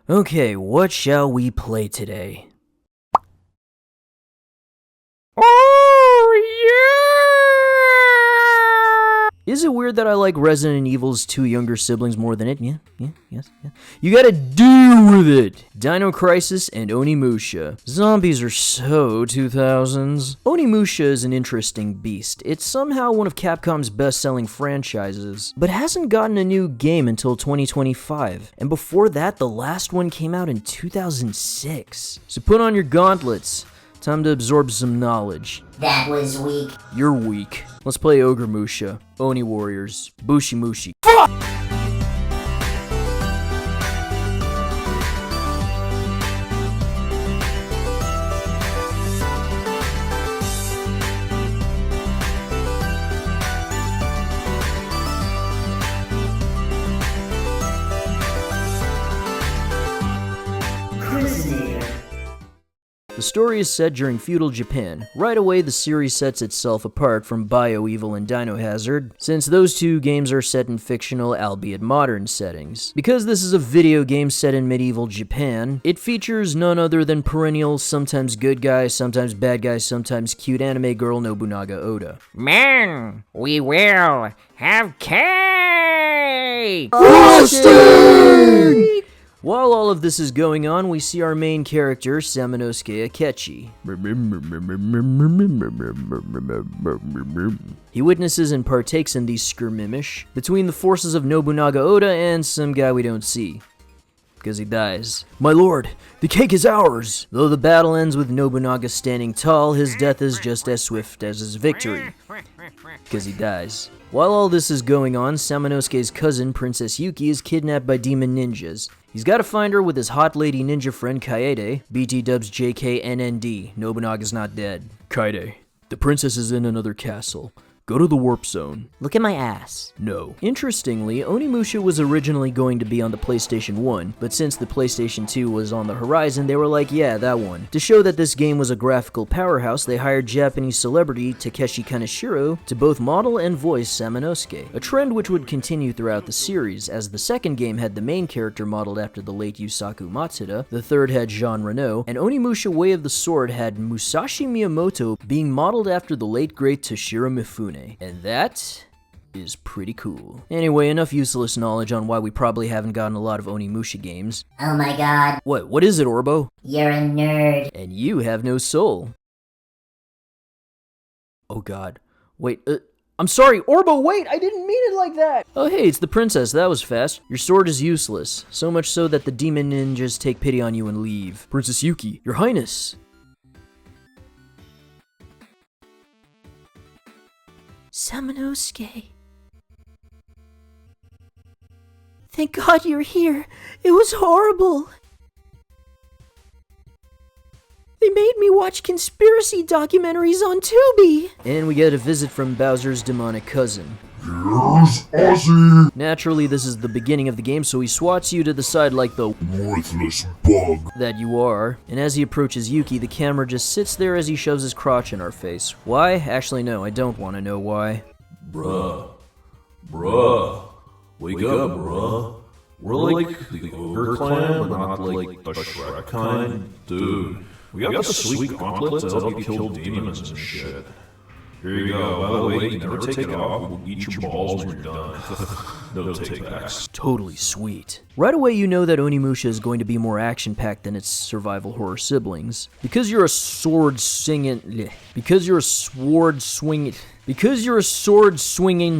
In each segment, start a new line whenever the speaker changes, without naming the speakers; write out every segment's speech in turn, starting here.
Okay, what shall we play today?
Oh,
yeah! Is it weird that I like Resident Evil's two younger siblings more than it? Yeah. You gotta deal with it! Dino Crisis and Onimusha. Zombies are so 2000s. Onimusha is an interesting beast. It's somehow one of Capcom's best-selling franchises, but hasn't gotten a new game until 2025. And before that, the last one came out in 2006. So put on your gauntlets. Time to absorb some knowledge.
That was weak.
You're weak. Let's play Ogre Musha, Oni Warriors, Bushimushi.
Chrizinator.
The story is set during feudal Japan. Right away, the series sets itself apart from BioEvil and Dino Hazard, since those two games are set in fictional, albeit modern settings. Because this is a video game set in medieval Japan, it features none other than perennial, sometimes good guy, sometimes bad guy, sometimes cute anime girl Nobunaga Oda.
man, we will have cake!
While all of this is going on, we see our main character, Samonosuke Akechi. He witnesses and partakes in these skirmish between the forces of Nobunaga Oda and some guy we don't see. Because he dies. My lord, the cake is ours! Though the battle ends with Nobunaga standing tall, his death is just as swift as his victory. Because he dies. While all this is going on, Samonosuke's cousin, Princess Yuki, is kidnapped by demon ninjas. He's gotta find her with his hot lady ninja friend Kaede, BT dubs JKNND, Nobunaga's not dead. Kaede, the princess is in another castle. Go to the warp zone.
Look at my ass.
No. Interestingly, Onimusha was originally going to be on the PlayStation 1, but since the PlayStation 2 was on the horizon, they were like, yeah, that one. To show that this game was a graphical powerhouse, they hired Japanese celebrity Takeshi Kaneshiro to both model and voice Samonosuke, a trend which would continue throughout the series, as the second game had the main character modeled after the late Yusaku Matsuda, the third had Jean Reno, and Onimusha Way of the Sword had Musashi Miyamoto being modeled after the late great Toshiro Mifune. And that is pretty cool. Anyway, enough useless knowledge on why we probably haven't gotten a lot of Onimusha games.
Oh my god.
What is it, Orbo?
You're a nerd.
And you have no soul. Oh god. Wait, I'm sorry, Orbo, wait! I didn't mean it like that! Oh hey, it's the princess, that was fast. Your sword is useless. So much so that the demon ninjas take pity on you and leave. Princess Yuki, your highness!
Samonosuke. Thank God you're here. It was horrible. They made me watch conspiracy documentaries on Tubi.
And we get a visit from Bowser's demonic cousin.
Here's Ozzy!
Naturally, this is the beginning of the game, so he swats you to the side like the
Worthless bug.
that you are. And as he approaches Yuki, the camera just sits there as he shoves his crotch in our face. Why? Actually, no, I don't want to know why.
Bruh, wake up, bruh. We're like the Ogre Clan, but not like the Shrek kind. Dude, we got the sweet gauntlets to help you kill demons and shit. Here you go. By the way, you never take it off. We'll eat your balls when you're done. No take-backs.
Totally sweet. Right away you know that Onimusha is going to be more action-packed than its survival horror siblings. Because you're a sword-swinging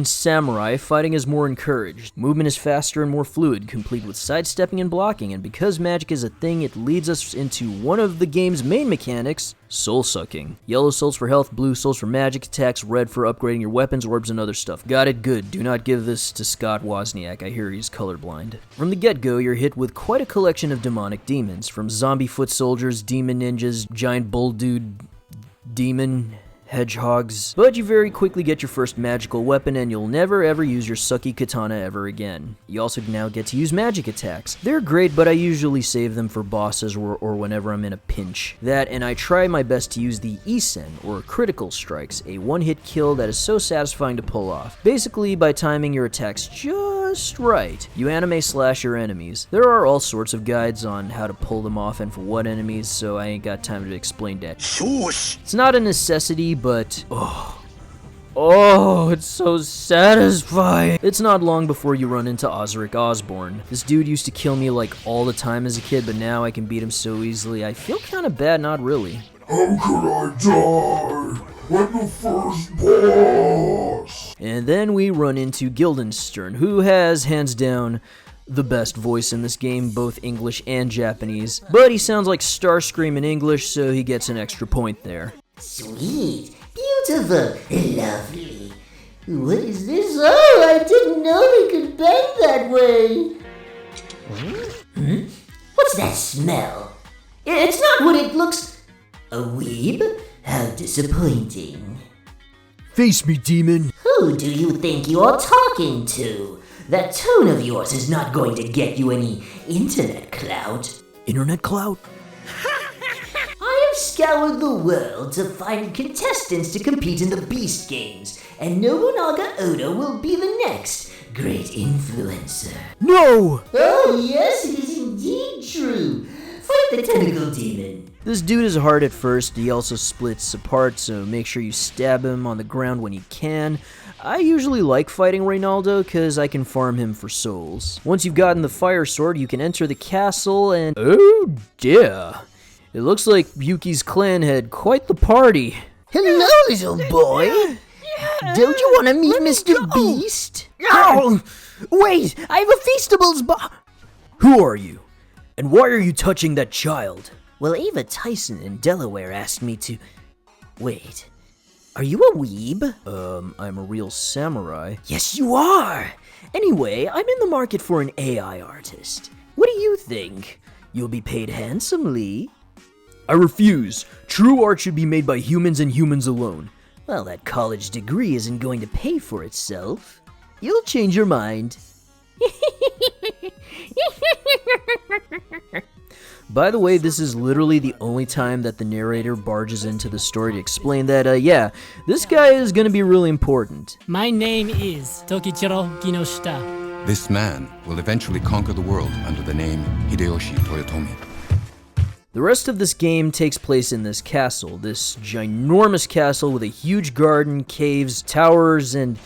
samurai, fighting is more encouraged. Movement is faster and more fluid, complete with sidestepping and blocking, and because magic is a thing, it leads us into one of the game's main mechanics, soul-sucking. Yellow souls for health, blue souls for magic attacks, red for upgrading your weapons, orbs, and other stuff. Got it, good. Do not give this to Scott Wozniak, I hear he's colorblind. From the get-go, you're hit with quite a collection of demonic demons, from zombie foot soldiers, demon ninjas, giant bull dude, demon hedgehogs, but you very quickly get your first magical weapon and you'll never ever use your sucky katana ever again. You also now get to use magic attacks. They're great, but I usually save them for bosses or whenever I'm in a pinch. That, and I try my best to use the Isen, or critical strikes, a one-hit kill that is so satisfying to pull off. Basically, by timing your attacks just just right. You anime slash your enemies. There are all sorts of guides on how to pull them off and for what enemies, so I ain't got time to explain that. Shush. It's not a necessity, but oh, it's so satisfying. It's not long before you run into Osric Osborne. This dude used to kill me like all the time as a kid, but now I can beat him so easily. I feel kind of bad, not really.
How could I die when the first boss?
And then we run into Guildenstern, who has, hands down, the best voice in this game, both English and Japanese. But he sounds like Starscream in English, so he gets an extra point there.
Sweet, beautiful, lovely. What is this? Oh, I didn't know they could bend that way. What's that smell? It's not what it looks... A weeb? How disappointing.
Face me, demon.
Who do you think you're talking to? That tone of yours is not going to get you any internet clout.
Internet clout?
I have scoured the world to find contestants to compete in the Beast Games, and Nobunaga Oda will be the next great influencer.
No!
Oh yes, it is indeed true. Fight the tentacle demon.
This dude is hard at first. He also splits apart, so make sure you stab him on the ground when you can. I usually like fighting Ronaldo because I can farm him for souls. Once you've gotten the fire sword, you can enter the castle and... oh dear. It looks like Yuki's clan had quite the party.
Hello, little boy. Don't you want to meet Mr. Beast? Oh, wait, I have a Feastables box.
Who are you? And why are you touching that child?
Well, Ava Tyson in Delaware asked me to... Wait, are you a weeb?
I'm a real samurai.
Yes, you are! Anyway, I'm in the market for an AI artist. What do you think? You'll be paid handsomely.
I refuse. True art should be made by humans and humans alone.
Well, that college degree isn't going to pay for itself. You'll change your mind.
By the way, this is literally the only time that the narrator barges into the story to explain that, yeah, this guy is gonna be really important.
My name is Tokichiro Kinoshita.
This man will eventually conquer the world under the name Hideyoshi Toyotomi.
The rest of this game takes place in this castle, this ginormous castle with a huge garden, caves, towers, and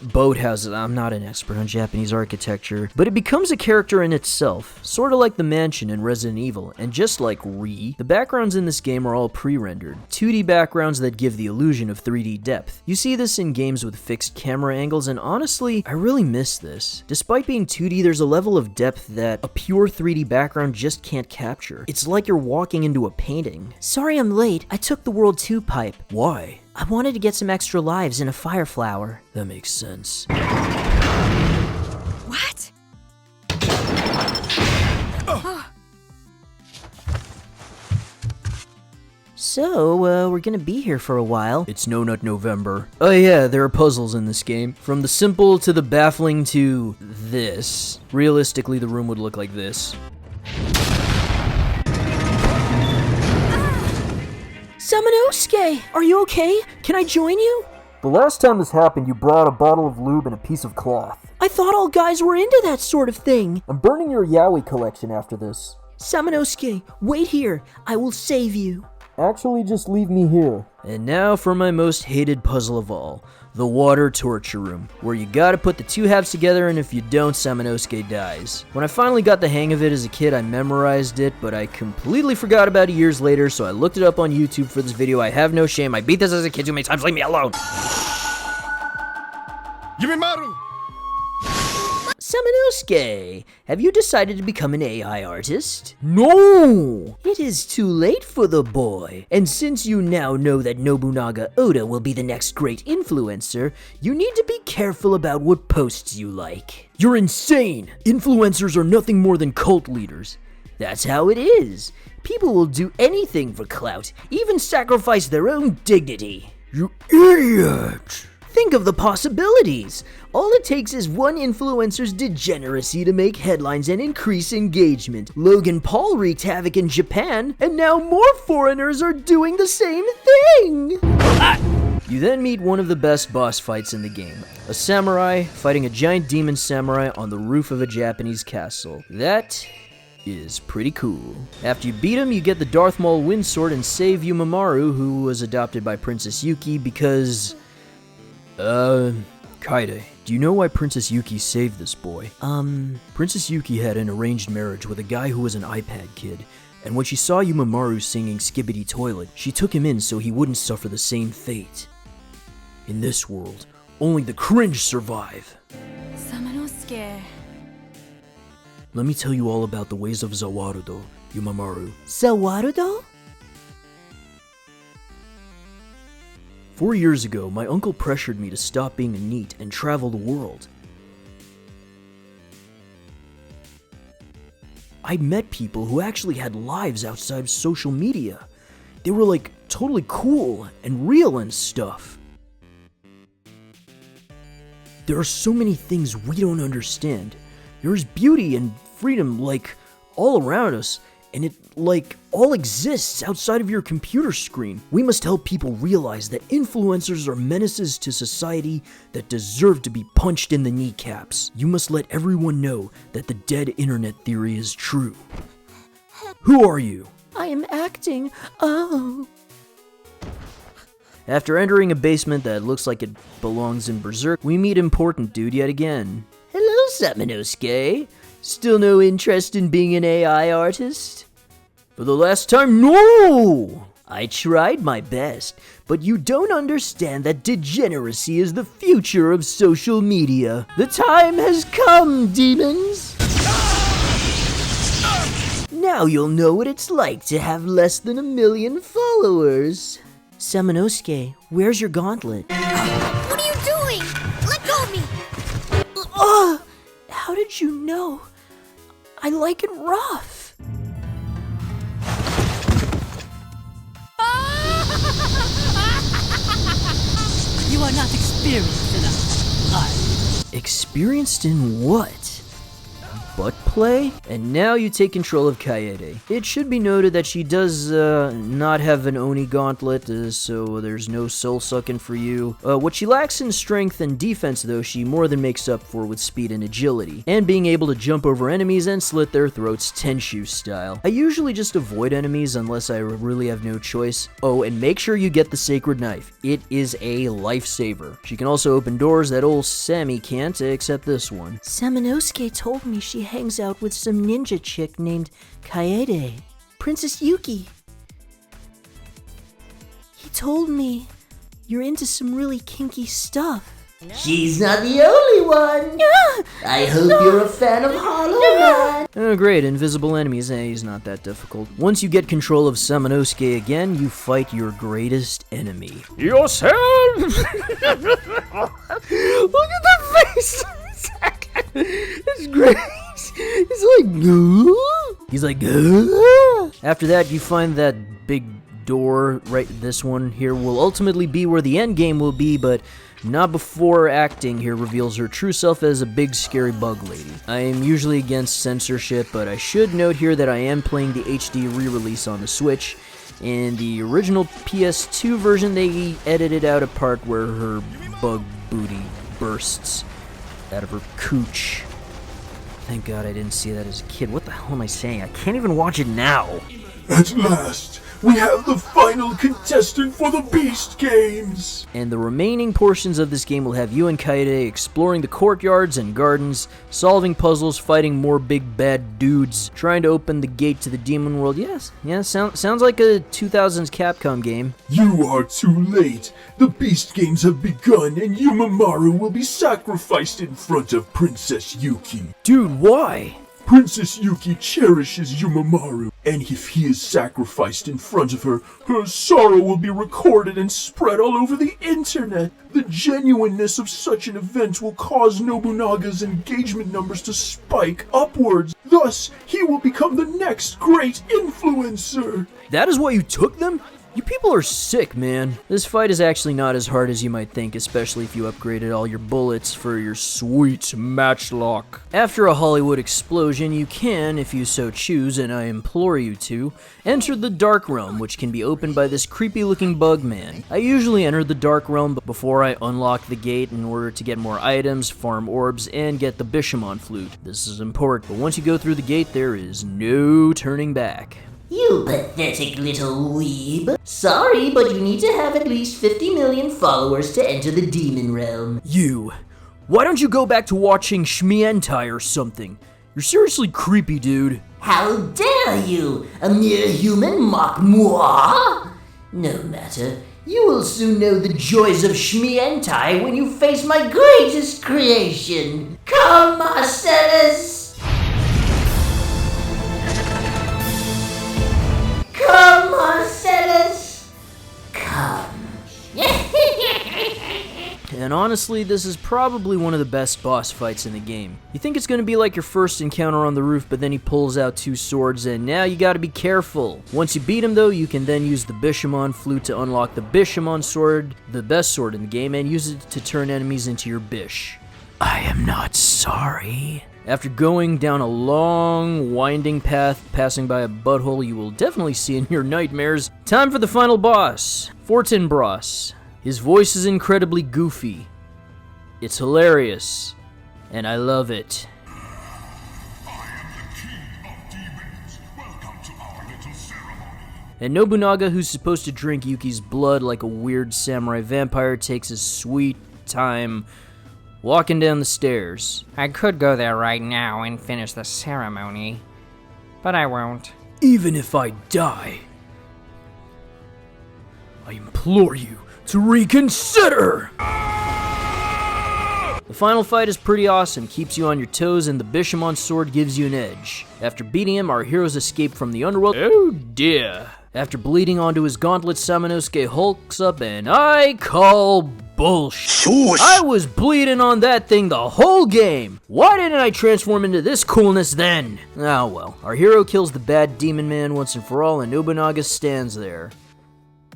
boathouses. I'm not an expert on Japanese architecture, but it becomes a character in itself, sort of like the mansion in Resident Evil, and just like the backgrounds in this game are all pre-rendered, 2D backgrounds that give the illusion of 3D depth. You see this in games with fixed camera angles, and honestly, I really miss this. Despite being 2D, there's a level of depth that a pure 3D background just can't capture. It's like you're walking into a painting.
Sorry I'm late. I took the World 2 pipe.
Why?
I wanted to get some extra lives in a fire flower.
That makes sense.
What?
So, we're gonna be here for a while.
It's No Nut November. Oh yeah, there are puzzles in this game. From the simple to the baffling to this. Realistically, the room would look like this.
Samonosuke, are you okay? Can I join you?
The last time this happened, you brought a bottle of lube and a piece of cloth.
I thought all guys were into that sort of thing.
I'm burning your yaoi collection after this.
Samonosuke, wait here. I will save you.
Actually, just leave me here. And now for my most hated puzzle of all. The water torture room, where you gotta put the two halves together, and if you don't, Samonosuke dies. When I finally got the hang of it as a kid, I memorized it, but I completely forgot about it years later, so I looked it up on YouTube for this video. I have no shame. I beat this as a kid too many times. Leave me alone.
Yumimaru!
Samonosuke, have you decided to become an AI artist?
No!
It is too late for the boy. And since you now know that Nobunaga Oda will be the next great influencer, you need to be careful about what posts you like.
You're insane! Influencers are nothing more than cult leaders.
That's how it is. People will do anything for clout, even sacrifice their own dignity.
You idiot!
Think of the possibilities. All it takes is one influencer's degeneracy to make headlines and increase engagement. Logan Paul wreaked havoc in Japan, and now more foreigners are doing the same thing.
You then meet one of the best boss fights in the game, a samurai fighting a giant demon samurai on the roof of a Japanese castle. That is pretty cool. After you beat him, you get the Darth Maul wind sword and save Yumamaru, who was adopted by Princess Yuki because... Kaede, do you know why Princess Yuki saved this boy? Princess Yuki had an arranged marriage with a guy who was an iPad kid, and when she saw Yumamaru singing Skibbity Toilet, she took him in so he wouldn't suffer the same fate. In this world, only the cringe survive.
Samonosuke.
Let me tell you all about the ways of Zawarudo, Yumamaru.
Zawarudo?
4 years ago, my uncle pressured me to stop being a NEET and travel the world. I met people who actually had lives outside of social media. They were like totally cool and real and stuff. There are so many things we don't understand. There is beauty and freedom like all around us, and it like all exists outside of your computer screen. We must help people realize that influencers are menaces to society that deserve to be punched in the kneecaps. You must let everyone know that the dead internet theory is true. Who are you?
I am acting. Oh.
After entering a basement that looks like it belongs in Berserk, we meet Important Dude yet again.
Hello, Samonosuke. Still no interest in being an AI artist?
For the last time, no!
I tried my best, but you don't understand that degeneracy is the future of social media. The time has come, demons! Now you'll know what it's like to have less than 1 million followers. Samonosuke, where's your gauntlet?
What are you doing? Let go of me!
Oh, how did you know? I like it rough.
You are not experienced enough.
Experienced in what? Butt play? And now you take control of Kaede. It should be noted that she does not have an Oni gauntlet, so there's no soul sucking for you. What she lacks in strength and defense though, she more than makes up for with speed and agility, and being able to jump over enemies and slit their throats Tenshu style. I usually just avoid enemies unless I really have no choice. Oh, and make sure you get the sacred knife. It is a lifesaver. She can also open doors that old Sammy can't, except this one.
Samonosuke told me she hangs out with some ninja chick named Kaede. Princess Yuki. He told me you're into some really kinky stuff.
She's not the only one. I hope you're a fan of Hollow Man.
Oh great, invisible enemies, he's not that difficult. Once you get control of Samonosuke again, you fight your greatest enemy. Yourself!
Look at that face! It's great. He's like,
After that, you find that big door, right, this one here, will ultimately be where the end game will be, but not before acting here reveals her true self as a big scary bug lady. I am usually against censorship, but I should note here that I am playing the HD re-release on the Switch. In the original PS2 version, they edited out a part where her bug booty bursts out of her cooch. Thank God I didn't see that as a kid. What the hell am I saying? I can't even watch it now.
At last, we have the final contestant for the Beast Games!
And the remaining portions of this game will have you and Kaede exploring the courtyards and gardens, solving puzzles, fighting more big bad dudes, trying to open the gate to the demon world. Yes, sounds like a 2000s Capcom game.
You are too late. The Beast Games have begun, and Yumamaru will be sacrificed in front of Princess Yuki.
Dude, why?
Princess Yuki cherishes Yumamaru, and if he is sacrificed in front of her, her sorrow will be recorded and spread all over the internet. The genuineness of such an event will cause Nobunaga's engagement numbers to spike upwards. Thus, he will become the next great influencer.
That is why you took them? You people are sick, man. This fight is actually not as hard as you might think, especially if you upgraded all your bullets for your sweet matchlock. After a Hollywood explosion, you can, if you so choose, and I implore you to, enter the Dark Realm, which can be opened by this creepy-looking bug man. I usually enter the Dark Realm before I unlock the gate in order to get more items, farm orbs, and get the Bishamon flute. This is important, but once you go through the gate, there is no turning back.
You pathetic little weeb. Sorry, but you need to have at least 50 million followers to enter the demon realm.
You, why don't you go back to watching Shmientai or something? You're seriously creepy, dude.
How dare you! A mere human mock moi? No matter. You will soon know the joys of Shmientai when you face my greatest creation. Come, Marcellus! Come, Marcellus! Come.
And honestly, this is probably one of the best boss fights in the game. You think it's gonna be like your first encounter on the roof, but then he pulls out 2 swords, and now you gotta be careful. Once you beat him though, you can then use the Bishamon flute to unlock the Bishamon sword, the best sword in the game, and use it to turn enemies into your bish. I am not sorry. After going down a long, winding path, passing by a butthole you will definitely see in your nightmares, time for the final boss, Fortinbras. His voice is incredibly goofy. It's hilarious, and I love it. And Nobunaga, who's supposed to drink Yuki's blood like a weird samurai vampire, takes his sweet time walking down the stairs.
I could go there right now and finish the ceremony, but I won't.
Even if I die, I implore you to reconsider! The final fight is pretty awesome, keeps you on your toes, and the Bishamon sword gives you an edge. After beating him, our heroes escape from the underworld. Oh dear. After bleeding onto his gauntlet, Samonosuke hulks up, and I call bullshit. I was bleeding on that thing the whole game. Why didn't I transform into this coolness then? Oh well. Our hero kills the bad demon man once and for all, and Nobunaga stands there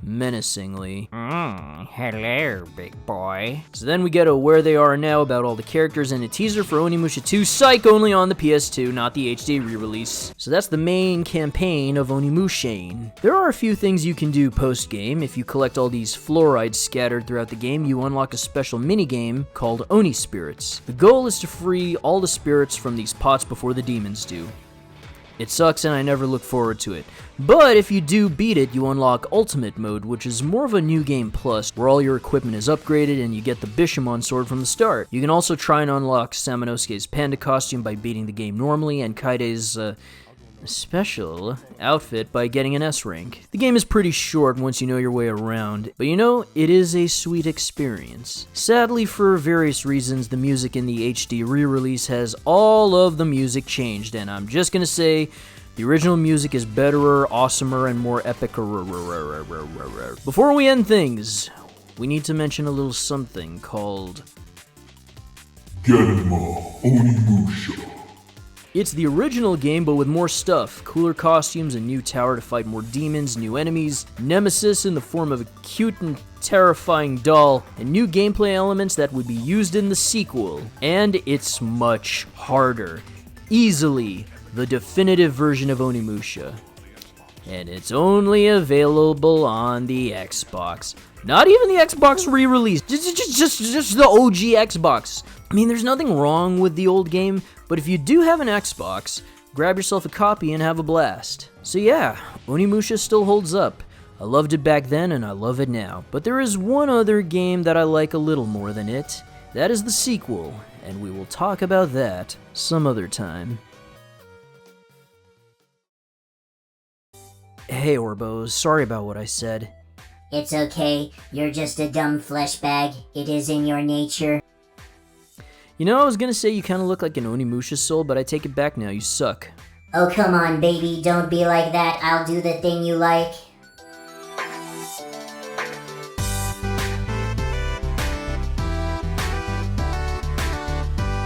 menacingly.
Hello, big boy.
So then we get to where they are now about all the characters and a teaser for Onimusha 2 Psych only on the PS2, not the HD re-release. So that's the main campaign of Onimusha. There are a few things you can do post-game. If you collect all these fluorides scattered throughout the game, you unlock a special mini-game called Oni Spirits. The goal is to free all the spirits from these pots before the demons do. It sucks and I never look forward to it. But if you do beat it, you unlock Ultimate Mode, which is more of a new game plus, where all your equipment is upgraded and you get the Bishamon sword from the start. You can also try and unlock Samonosuke's panda costume by beating the game normally, and Kaede's special outfit by getting an S rank. The game is pretty short once you know your way around, but you know, it is a sweet experience. Sadly, for various reasons, the music in the HD re-release has all of the music changed, and I'm just gonna say, the original music is betterer, awesomer, and more epic. Before we end things, we need to mention a little something called
Genma Onimusha.
It's the original game, but with more stuff. Cooler costumes, a new tower to fight more demons, new enemies, nemesis in the form of a cute and terrifying doll, and new gameplay elements that would be used in the sequel. And it's much harder. Easily the definitive version of Onimusha. And it's only available on the Xbox. Not even the Xbox re-release, just the OG Xbox. I mean, there's nothing wrong with the old game, but if you do have an Xbox, grab yourself a copy and have a blast. So yeah, Onimusha still holds up. I loved it back then and I love it now. But there is one other game that I like a little more than it. That is the sequel, and we will talk about that some other time. Hey Orbos, sorry about what I said.
It's okay, you're just a dumb flesh bag. It is in your nature.
You know, I was gonna say you kinda look like an Onimusha soul, but I take it back now, you suck.
Oh come on baby, don't be like that, I'll do the thing you like.